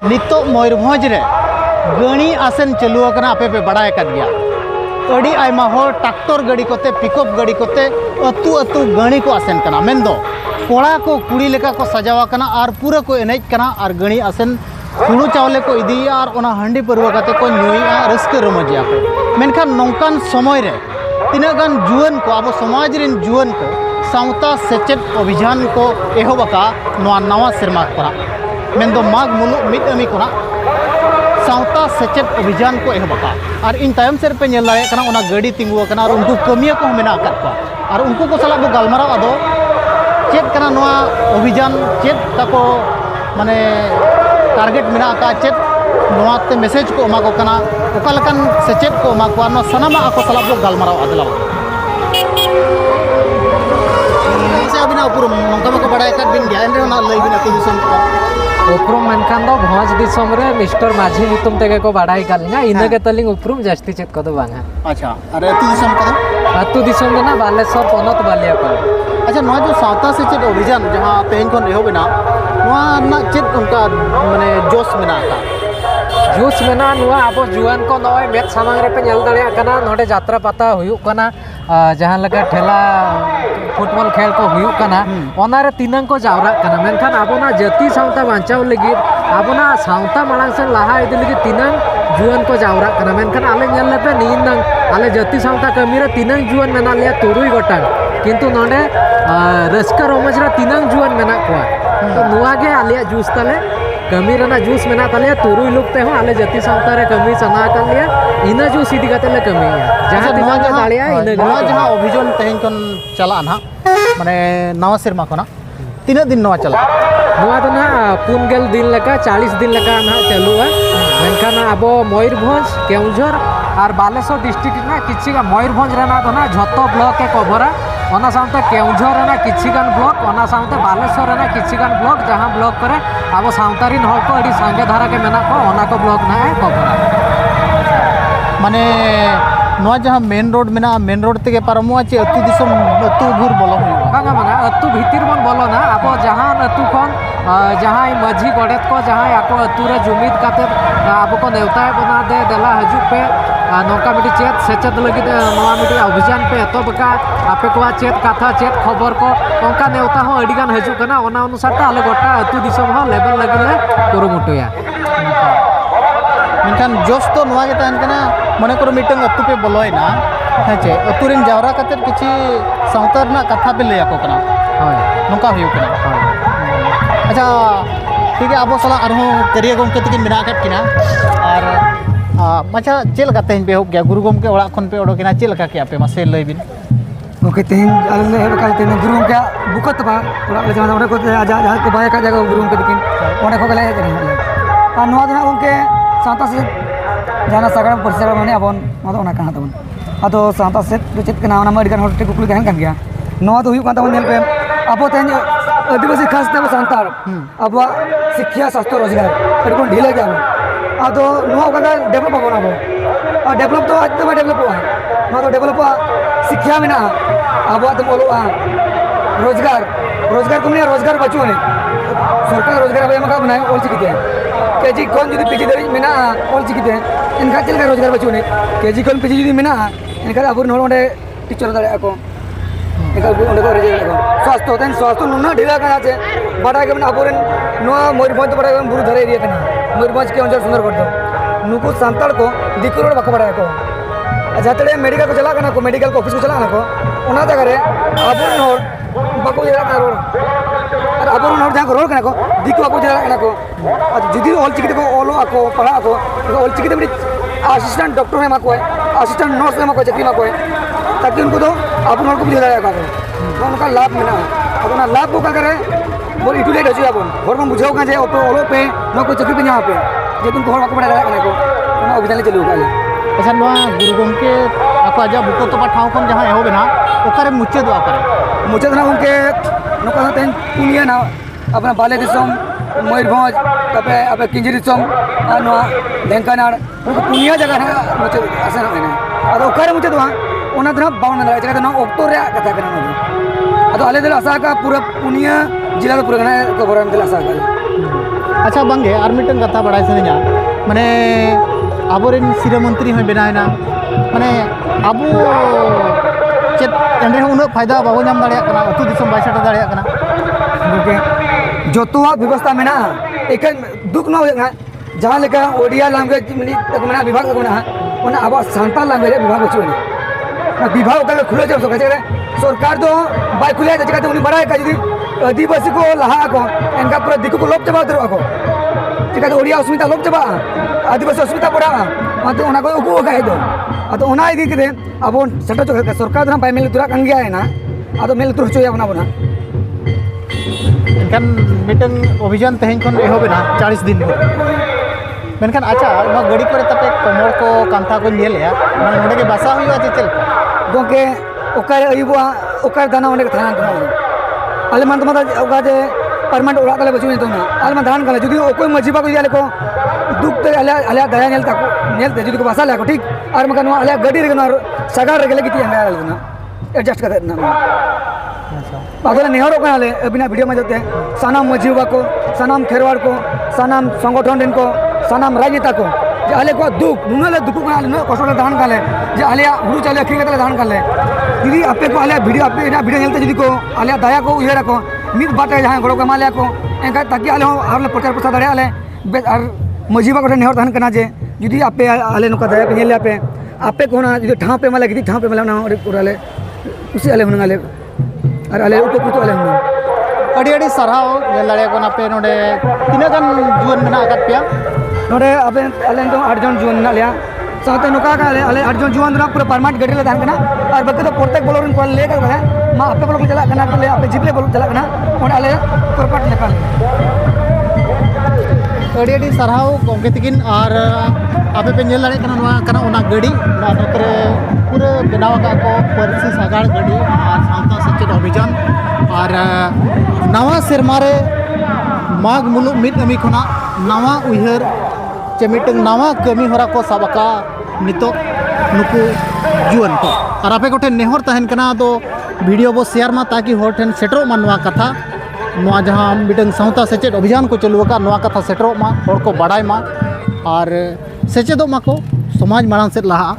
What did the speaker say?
नितो मयूरभंज रे गणी आसेन चालू आपे पे बड़ा गया अड़ी आयमा होर ट्रैक्टर गाड़ी कोते पिकअप गाड़ी कोते अतु अतु गणी को आसेन कना मेंदो कोड़ा को कुड़ी लेका को सजावा कना और पूरा को एनेज कना और गणी आसेन हुड़ू चावले को इदिया और ओना हंडी परवा कते को नुइया रस्के रमजिया को मेनखान नौकान समय रे तीना गान जुवन को अब समाज रिन जुवन को सावता सेचेत अभियान को एहोबका नवा नवा सेरमा करा मेंदो माघ मुलुग मिद अमी कोना सावता सेचेत अभियान को एहोबका और इन तायम सेर पे नेल दाड़े कना ओना गाड़ी तिंगु कना और उनको कमिया को मेना कर को और उनको को सला बो गालमाराव आदो चेत कना नवा अभियान चेत ताको माने टारगेट मेना का चेत नवाते मैसेज को एमा को कना ओका लकान सेचेत को एमा को न सनामा आको सला बो गालमाराव आदला अबिना उपरुम नंका मको बड़ाय कर बिन ज्ञान रे ना लई बिना दिसम उपरुम मनखान दो भोज दिसम रे मिस्टर माझी नितुम तेगे को बड़ाई गालना इने के तलिंग उपरुम जास्ती चेत को दो बांगा अच्छा अरे अतु दिसम को अतु दिसम दो ना बालेश्वर पनत बालिया को अच्छा नवा जो सावता से चेत अभियान जहां तेन कोन एहो बिना नवा ना चेत उनका माने जोश मेना का जूस मेना नुआ अब जुआन को नय मेद सामांग रे पे नेल दाड़िया कना नोडे यात्रा पाता हुयु कना जहां लगा ठेला फुटबॉल खेल को हुयु कना ओना रे तिनंग को जावरा कना मेनखान आबोना जाति सावता बांचाव लगी आबोना सावता मालांग से लाहा इदि लगी तिनंग जुआन को जावरा कना मेनखान आले नेल लेपे नीनंग आले जाति सावता कमी रे तिनंग जुआन मेना लिया तुरुई गोटांग किंतु नोडे रस्का रोमज रे तिनंग जुआन मेना कोआ तो नुआ गे आलिया जूस तले कमी रना जूस मेना तले तुरुई लुकते हो आले जाति सावता रे कमी सना कर लिया इना जूस इदी कते ले कमी जहां दिमा दाड़िया इना नवा जहां अभियान तेन कोन चला ना माने नवा सेरमा कोना तीना दिन नवा चला नवा तो ना 50 दिन लका 40 दिन लका ना चालुआ मेनखान अब मयूरभंज केउझर और बालेश्वर डिस्ट्रिक्ट ना किछि का मयूरभंज रेना तो ना झतो ब्लॉक के कभरा ओना सामते केउझर रेना किछि गान ब्लॉक ओना सामते बालेश्वर रेना किछि गान ब्लॉक जहां ब्लॉक करे अब सावतारिन हल को अडी सांगे धारा के मेना को ओना को ब्लॉक ना है कभरा माने नवा जहां मेन रोड मेना मेन रोड ते पारमवा चे अतु दिसम अतु घुर बोलो बांगा माने अतु भीतर मन बोलो ना अब जहां अतु कोन जहां माझी गड़ेत को जहां आको अतु रे जुमिद काते अब को नेवता बना दे देला हजु पे नौका मिटी चेत सेचत लगी नवा मिटी अभियान पे तो बका आपे को चेत कथा चेत खबर को ओंका नेवता हो अडिगान हजु कना ओना अनुसार आले गोटा अतु दिसम हो लेवल लगिले कुरुमुटुया मेनखान जोश तो नवा के तान कना मने करो मीटिंग अतु पे बोलोयना हेचे अतु रिन जावरा कते किछि सावतार ना कथा पे लेया को कना होय नोका हुयु कना अच्छा ठीक है अब सला अरहो करिया गोमके तक मेना कट किना और अच्छा चेल का तेन पे हो गया गुरु गोमके ओड़ा खन पे ओडोकिना चेल का के आपे मासे लय बिन ओके तेन आले हे बका तेन गुरु गोमके बुकत बा ओड़ा ले जाना ओडे को जा को बाय का जगह गुरु गोमके तकिन ओडे को ले आ नवा दना गोमके सावता से जाना सगड़ परिसर माने अबन नवा ओना कहा तबन आदो सावता से चेत कना ओना मडिगान होटे कुकुल गहन kan गया नवा तो हुयु कान तबन नेल पे अब तेन आदिवासी खास तब सांतार अब शिक्षा स्वास्थ्य रोजगार अडकोन ढीले गया आदो नवा का डेवलप होना अब डेवलप तो आज तो डेवलप हुआ नवा तो डेवलप शिक्षा में ना अब तो बोलो रोजगार रोजगार तुमने रोजगार बचो ने सरकार रोजगार अब एमा बनाए ओल चिकिते केजी कोन जदी पीजी दरी मेना ओल चिकिते इनका चलका रोजगार बचो ने केजी कोन पीजी जदी मेना इनका अब नोर ओंडे टीचर दाड़े को इनका ओंडे को रिजे को स्वास्थ्य नुना ढीला कना छे बड़ा के अबोरेन नवा मयूरभंज बड़ा के बुरु धरे एरिया कना मयूरभंज के अंचल सुंदर करदो नुकु सांताल को दिकुरोड बक बड़ा को जातड़े मेडिकल को चला कना को मेडिकल को ऑफिस को चला को ओना जगह रे अबोरेन होर बको जरा का रोड और अबोरेन होर जहां रोड कना को दिकु बको जरा कना को जुदी ऑल चिकिते को ओलो आको पढ़ा को ऑल चिकिते में असिस्टेंट डॉक्टर है माको असिस्टेंट नर्स है माको चक्री माको ताकि उनको तो अपन को बुझा जाएगा तो उनका लाभ मिला अब ना लाभ को का करे बोल इटुलेट हो जाबन घर में बुझाओ का जे ओलो पे न को चक्री पे यहां पे जे तुम घर को पढ़ा रहा को ना अभियान चलू का अच्छा नवा गुरु गोमके आपा जा बुको तो ठाव खन जहां एहो बेना ओकरे मुचे दो करे मुचे ना उनके नका तेन पुनिया ना अपना बाले दिसम मयूरभंज तबे अब किंजरी दिसम नवा ढेंकानाड़ उनको पुनिया जगह है मुचे आसन है और ओकरे मुचे दो ओना दना बावन ना जगह ना ओक्टोर रे कथा करना अदो आले दिल आशा का पूरा पुनिया जिला पूरा कवर दिल आशा का अच्छा बांगे और मिटन कथा बड़ा सनिया माने आबोरेन सिरा मंत्री होय बेनायना माने आबो चेत एंडे उन फायदा बाबो नाम दाड़िया कना अतु दिसम बाय सेटा दाड़िया कना ओके जोतुआ व्यवस्था में ना एक दुख ना होगा जहाँ लेकर ओडिया लैंग्वेज तक मना विभाग तक मना ओना अब सांताल लैंग्वेज विभाग बचुनी विभाग का खुले जब सरकार तो बाय खुले जगह उन्हें बड़ा है जी आदिवासी को लहा को इनका पूरा दिक्कत को लोप चबा दरो को चिका ओडिया अस्मिता लोप चबा आदिवासी अस्मिता पड़ा तो ओना को उको का है तो ओना इदी के अब सटा जो सरकार ना बाय मेल तुरा कान गया है ना अब मेल तुर चोया बना बना मेनखान मिटन अभियान तेहन खन एहोबेना 40 दिन भर मेनखान अच्छा नो गड़ी करे तपे कमर को कांथा को नेलेया माने नोडे के बासा हुआ जे चल गोके ओकर अयुबा ओकर दाना ओने थाना तो आले मन तो ओका जे परमानेंट ओरा तले बचुनी तो ना आले मन धान कले जदी ओकोय मजीबा को याले को दुख ते आले दया नेल ताको नेल ते जदी को बासा लाको ठीक और मका नो आले गडी रे ना सगार रे गेले किती हंगा आले ना एडजस्ट कर ना पागल नेहरो का आले अबिना वीडियो में जोते सानाम मजीबा को सानाम खेरवाड़ को सानाम संगठन दिन को सानाम राजनेता को जे आले को दुख नुनले दुख को आले न कष्ट दान काले जे आले हुरु चले अखरी के दान काले दीदी आपे को आले वीडियो आपे ना वीडियो नेलते जदी को आले दया को उहेरा को मित बाटे जहां गड़ो को माले को एका ताकि आले आले प्रचार प्रसार दाड़े आले और मजीबा को नेहर दान कना जे जदी आपे आले नुका दया पे नेले आपे को ना जदी ठाव पे माले गिदी ठाव पे माले ना ओराले उसी आले हुनगाले और आले उपकृत आले हुन अड़ी अड़ी सराव नेल दाड़े को नापे नोडे तिना गन जुवन मेना आकात पिया नोडे अबे आले तो 8 जन जुवन ना लिया साथे नुका का आले 8 जन जुवन ना पूरा परमानेंट गडी ले दान कना और बके तो प्रत्येक बोलरन को ले कर मा आपे बोल चला कना ले आपे जिपले बोल चला कना और आले कोरपट लेकल अड़ी अड़ी सराव गोंगे तकिन और आपे पे नेल दाड़े कना नोआ कना ओना गडी नोआ नोतरे पूरे बनाव का को परसी सागाड़ गडी और सावता सचेत अभियान और नवा सेरमारे माघ मुलुग मिद अमी खना नवा उहर चे मिटन नवा कमी होरा को साबका नितो नुकु जुवन को और आपे कोठे नेहर तहन कना तो वीडियो बो शेयर मा ताकि होर ठेन सेटरो मा नवा कथा नवा जहां मिटन सावता सचेत अभियान को चलु का नवा कथा सेटरो मा होर को बाडाय मा और सेचेदो मा को समाज माड़ांग से लहा